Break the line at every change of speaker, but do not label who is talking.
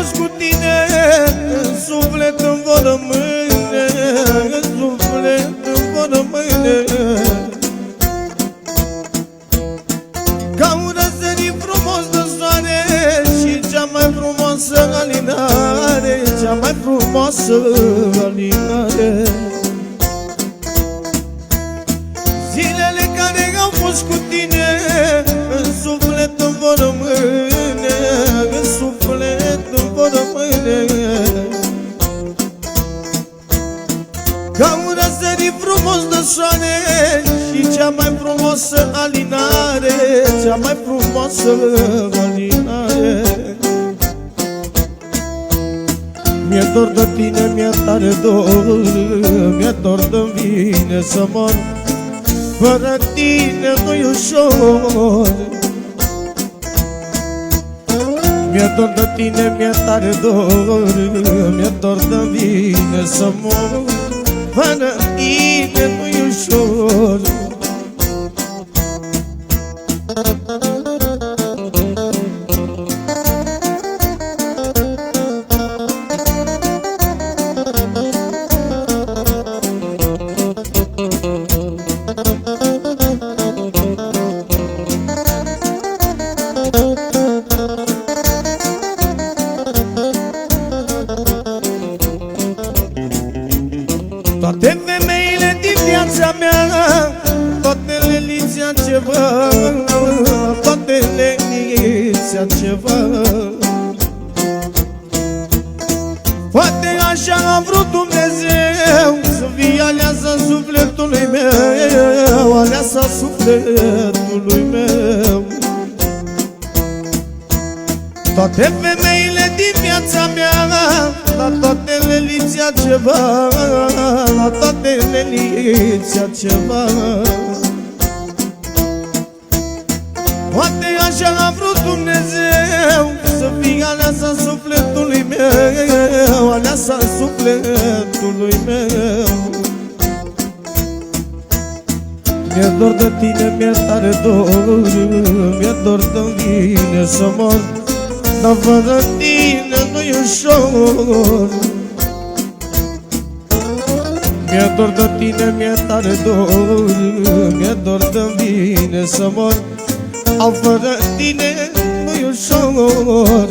fost cu tine, în suflet îmi vor rămâne, în suflet îmi vor rămâne. Ca un răsărit frumos de soare și cea mai frumoasă alinare, cea mai frumoasă alinare. Zilele care au fost cu tine, în suflet îmi vor rămâne, în suflet îmi vor rămâne. Ca un răsărit frumos de soare și cea mai frumoasă alinare, cea mai frumoasă alinare. Mi-e dor de tine, mi-e tare dor, mi-e dor de mine să mor. Fără tine nu-i ușor. Mi-e dor de tine, mi-e tare dor, mi-e dor de mine să mor. Fără tine nu-i ușor. Toate femeile din viața mea, toate le lipsea ceva, toate le lipsea ceva. Poate așa a vrut Dumnezeu să fie aleasa sufletului meu, aleasa sufletului meu. Toate femeile din viața mea, la toate le lipsea ceva, la toate le lipsea ceva. Poate așa a vrut Dumnezeu să fie aleasa sufletului meu, aleasa sufletului meu. Mi-e dor de tine, mi-e tare dor, mi-e dor de mine să mor. Dar fără tine nu-i ușor. Mi-e dor de tine, mi-e tare dor, mi-e dor de mine să mor. Au fără tine nu-i ușor.